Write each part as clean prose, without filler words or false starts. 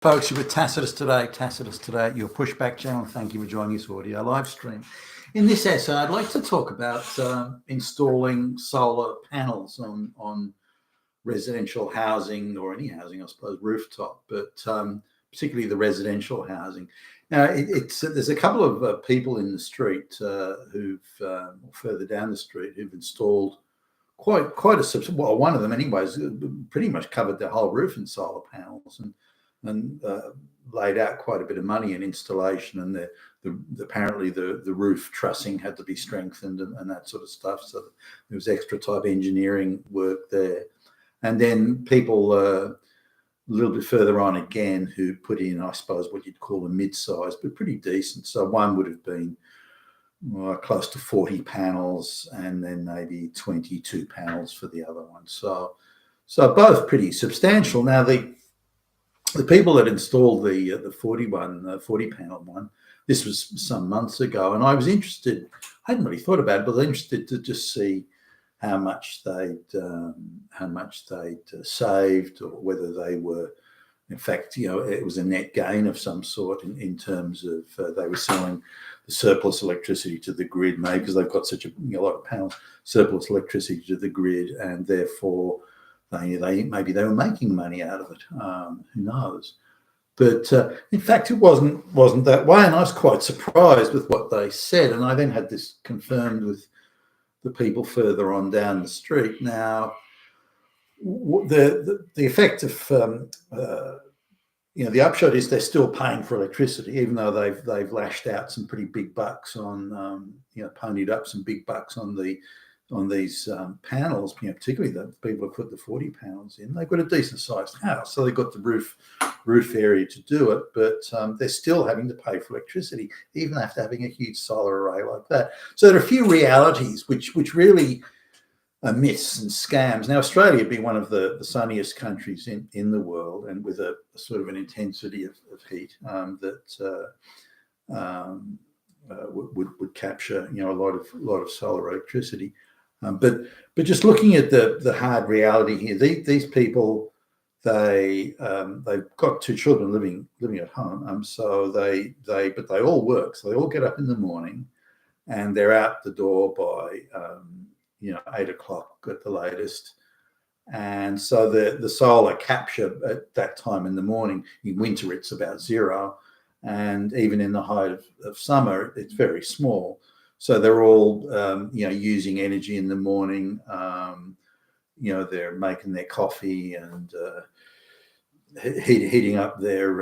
Folks, you're with Tacitus today at your pushback channel. Thank you for joining this audio live stream. In this essay, I'd like to talk about installing solar panels on residential housing, or any housing, I suppose, rooftop, but particularly the residential housing. Now, there's a couple of people in the street who've, further down the street, who've installed quite a, well, one of them anyways, pretty much covered their whole roof in solar panels and laid out quite a bit of money in installation, and apparently the roof trussing had to be strengthened and that sort of stuff. So there was extra type engineering work there. And then people a little bit further on again who put in, I suppose, what you'd call a mid-size, but pretty decent. So one would have been close to 40 panels, and then maybe 22 panels for the other one. So both pretty substantial. Now the people that installed the 40 panel one, this was some months ago, and I was interested. I hadn't really thought about it, but I was interested to just see how much they'd saved, or whether they were, in fact, it was a net gain of some sort in terms of they were selling the surplus electricity to the grid, maybe because they've got such a lot of panels, surplus electricity to the grid, and therefore maybe they were making money out of it. Who knows? But in fact, it wasn't that way, and I was quite surprised with what they said. And I then had this confirmed with the people further on down the street. Now, the effect of the upshot is they're still paying for electricity, even though they've lashed out some pretty big bucks on ponied up some big bucks on these panels, particularly the people who put the 40 panels in. They've got a decent sized house, so they've got the roof area to do it, but they're still having to pay for electricity, even after having a huge solar array like that. So there are a few realities which really are myths and scams. Now, Australia would be one of the sunniest countries in the world, and with a sort of an intensity of heat that would capture a lot of solar electricity. But just looking at the hard reality here, these people, they've got two children living at home, so but they all work, so they all get up in the morning, and they're out the door by 8 o'clock at the latest. And so the solar capture at that time in the morning, in winter it's about zero, and even in the height of summer it's very small. So they're all using energy in the morning. They're making their coffee and heating up their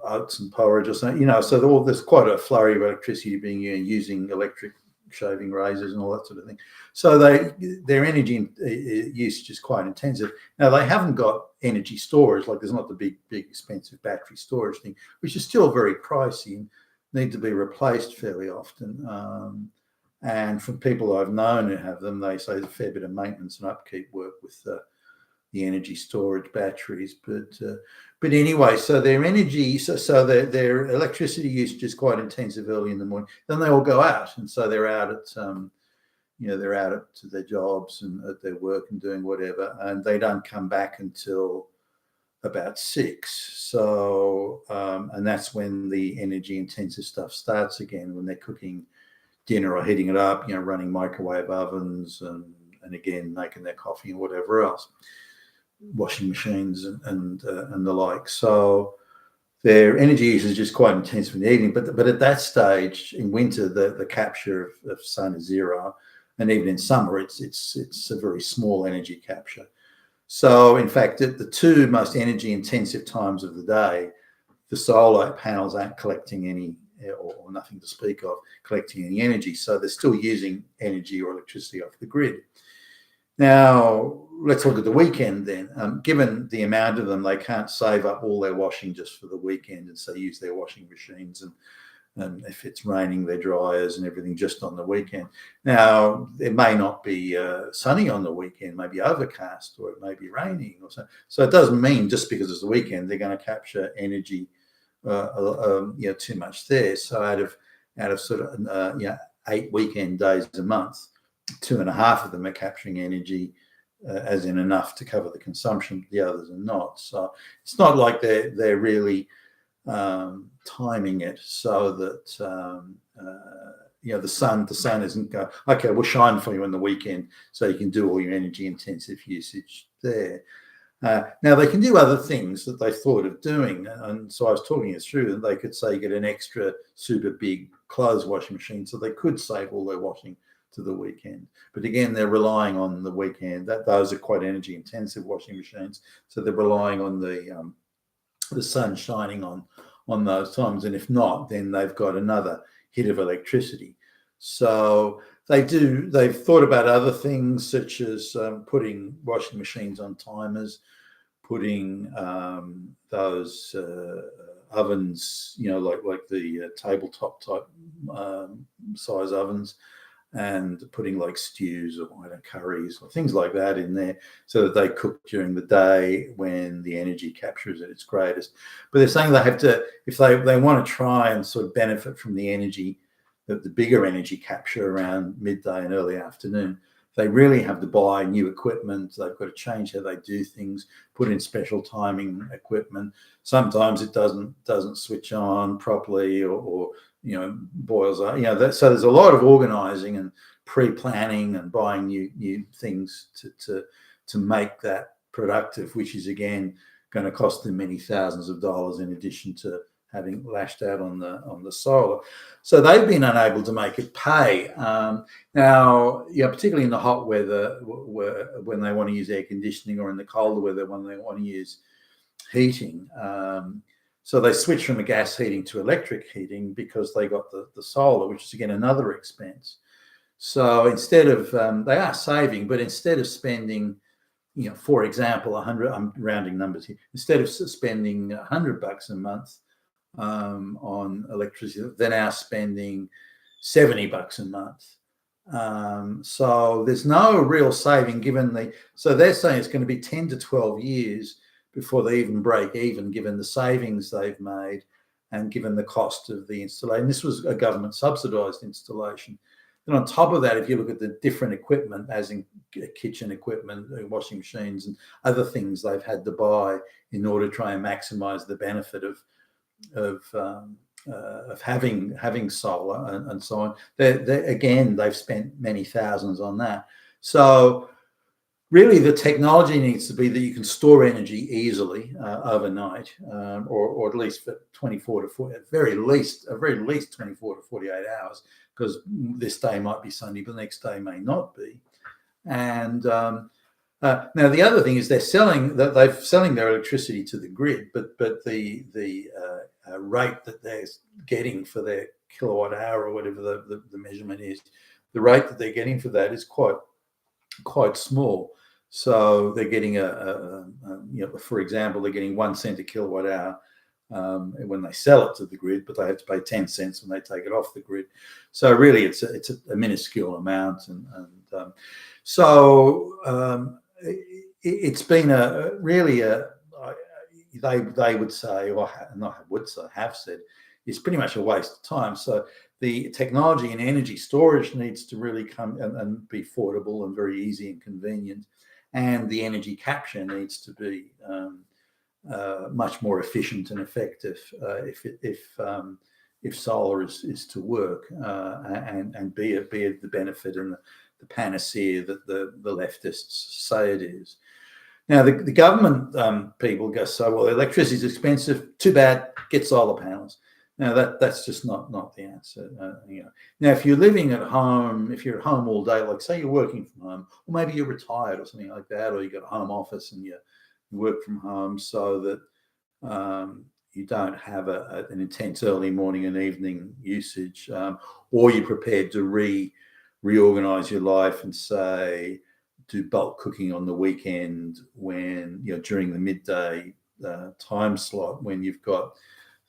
oats and porridge or something. So there's quite a flurry of electricity being using electric shaving razors and all that sort of thing. So their energy usage is quite intensive. Now, they haven't got energy storage, like there's not the big expensive battery storage thing, which is still very pricey and need to be replaced fairly often. And from people I've known who have them, they say there's a fair bit of maintenance and upkeep work with the energy storage batteries. But anyway, so their energy, so their electricity usage is quite intensive early in the morning. Then they all go out, and so they're out at they're out to their jobs and at their work and doing whatever, and they don't come back until about 6. So and that's when the energy intensive stuff starts again, when they're cooking dinner or heating it up, running microwave ovens and again making their coffee and whatever else, washing machines and the like. So their energy usage is quite intense in the evening, but at that stage in winter, the capture of sun is zero, and even in summer it's a very small energy capture. So in fact, at the two most energy intensive times of the day, the solar panels aren't collecting any, or nothing to speak of, collecting any energy. So they're still using energy or electricity off the grid. Now, let's look at the weekend then. Given the amount of them, they can't save up all their washing just for the weekend, and so use their washing machines and if it's raining, their dryers and everything just on the weekend. Now, it may not be sunny on the weekend, maybe overcast, or it may be raining or so. So it doesn't mean just because it's the weekend they're going to capture energy too much there. So out of sort of 8 weekend days a month, 2.5 of them are capturing energy as in enough to cover the consumption. The others are not. So it's not like they're really timing it so that the sun isn't go, okay, we'll shine for you on the weekend so you can do all your energy intensive usage there. Now they can do other things that they thought of doing, and so I was talking it through, and they could say get an extra super big clothes washing machine, so they could save all their washing to the weekend. But again, they're relying on the weekend. Those are quite energy intensive washing machines, so they're relying on the sun shining on those times, and if not, then they've got another hit of electricity. So they've thought about other things such as putting washing machines on timers, putting those ovens, like the tabletop type size ovens, and putting like stews or curries or things like that in there so that they cook during the day when the energy capture is at its greatest. But they're saying they have to, if they want to try and sort of benefit from the energy, the bigger energy capture around midday and early afternoon, they really have to buy new equipment. They've got to change how they do things, put in special timing equipment. Sometimes it doesn't switch on properly or boils up. So there's a lot of organising and pre-planning and buying new things to make that productive, which is again going to cost them many thousands of dollars in addition to having lashed out on the solar. So they've been unable to make it pay. Now, particularly in the hot weather, when they want to use air conditioning, or in the colder weather when they want to use heating. So they switched from a gas heating to electric heating because they got the solar, which is again another expense. So instead of they are saving, but instead of spending, for example, 100, I'm rounding numbers here, instead of spending $100 a month on electricity, they're now spending $70 a month. So there's no real saving so they're saying it's going to be 10 to 12 years before they even break even, given the savings they've made and given the cost of the installation. This was a government subsidized installation. And on top of that, if you look at the different equipment, as in kitchen equipment, washing machines and other things they've had to buy in order to try and maximize the benefit of having solar and so on. Again, they've spent many thousands on that. So really, the technology needs to be that you can store energy easily overnight, or at least for 24 to 40, at very least 24 to 48 hours, because this day might be sunny, but the next day may not be. And now the other thing is they're selling their electricity to the grid, but the rate that they're getting for their kilowatt hour or whatever the measurement is, the rate that they're getting for that is quite small. So they're getting for example, they're getting 1 cent a kilowatt hour when they sell it to the grid, but they have to pay 10 cents when they take it off the grid. So really, it's a minuscule amount, and it's been they would say, or not would say, have said, it's pretty much a waste of time. So the technology and energy storage needs to really come and be affordable and very easy and convenient. And the energy capture needs to be much more efficient and effective if solar is to work and be the benefit and the panacea that the leftists say it is. Now the government people go, so well, electricity is expensive. Too bad. Get solar panels. Now that's just not the answer. Now if you're living at home, if you're at home all day, like say you're working from home, or maybe you're retired or something like that, or you got a home office and you work from home, so that you don't have an intense early morning and evening usage, or you're prepared to reorganize your life and say do bulk cooking on the weekend when during the midday time slot when you've got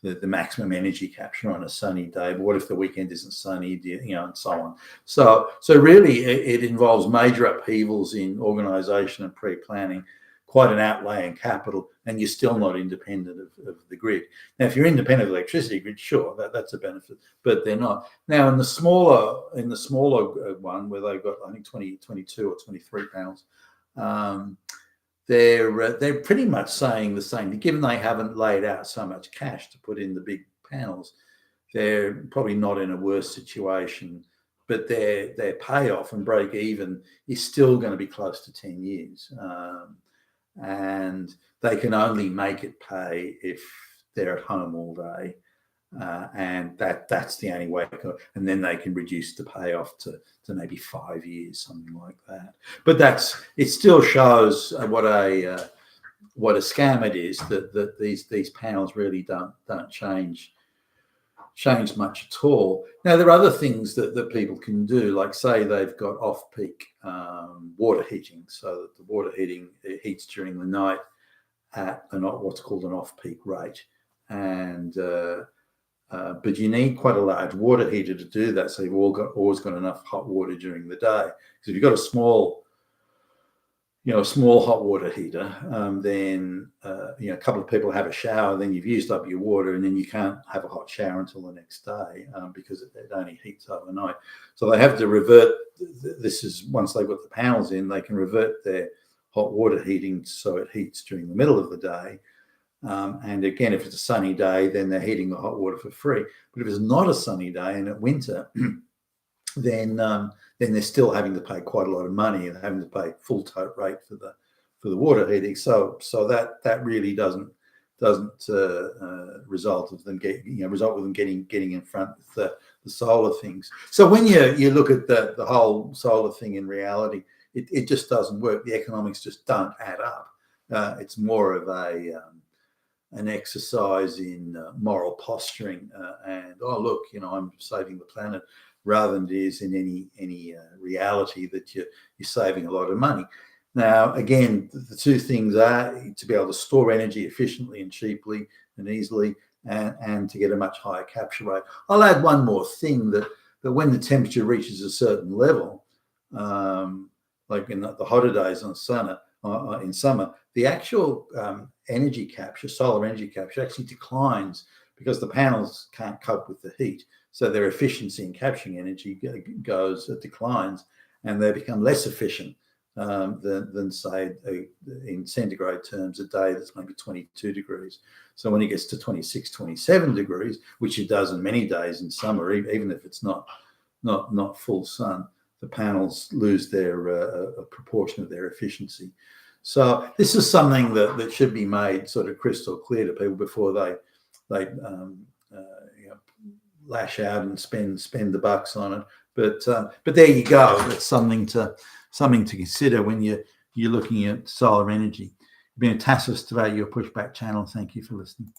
the maximum energy capture on a sunny day. But what if the weekend isn't sunny, and so on. So really it involves major upheavals in organization and pre-planning, quite an outlay in capital, and you're still not independent of the grid. Now, if you're independent of the electricity grid, sure, that's a benefit, but they're not. Now, in the smaller one where they've got, I think 22 or 23 panels, they're pretty much saying the same. Given they haven't laid out so much cash to put in the big panels, they're probably not in a worse situation, but their payoff and break even is still going to be close to 10 years. And they can only make it pay if they're at home all day. And that's the only way. And then they can reduce the payoff to maybe 5 years, something like that. But it still shows what a scam it is, that these panels really don't change much at all. Now, there are other things that people can do, like say they've got off-peak water heating, so that the water heating heats during the night at what's called an off-peak rate. And but you need quite a large water heater to do that, so you've always got enough hot water during the day. Because if you've got a small hot water heater, then a couple of people have a shower, then you've used up your water, and then you can't have a hot shower until the next day because it only heats overnight. So they have to revert. This is once they've got the panels in, they can revert their hot water heating so it heats during the middle of the day. And again, if it's a sunny day, then they're heating the hot water for free. But if it's not a sunny day and it's winter, then they're still having to pay quite a lot of money and having to pay full tote rate for the water heating. So that really doesn't result with them getting in front of the solar things. So when you look at the whole solar thing, in reality, it just doesn't work. The economics just don't add up. It's more of an exercise in moral posturing and look, I'm saving the planet, rather than it is in any reality that you're saving a lot of money. Now, again, the two things are to be able to store energy efficiently and cheaply and easily, and to get a much higher capture rate. I'll add one more thing, that when the temperature reaches a certain level, like in the hotter days in summer, the actual energy capture, solar energy capture, actually declines because the panels can't cope with the heat. So their efficiency in capturing energy declines, and they become less efficient than say, in centigrade terms, a day that's maybe 22 degrees. So when it gets to 26, 27 degrees, which it does in many days in summer, even if it's not full sun, the panels lose a proportion of their efficiency. So this is something that should be made sort of crystal clear to people before they lash out and spend the bucks on it. But there you go. It's something to consider when you're looking at solar energy. You've been a Tassos today, your Pushback channel. Thank you for listening.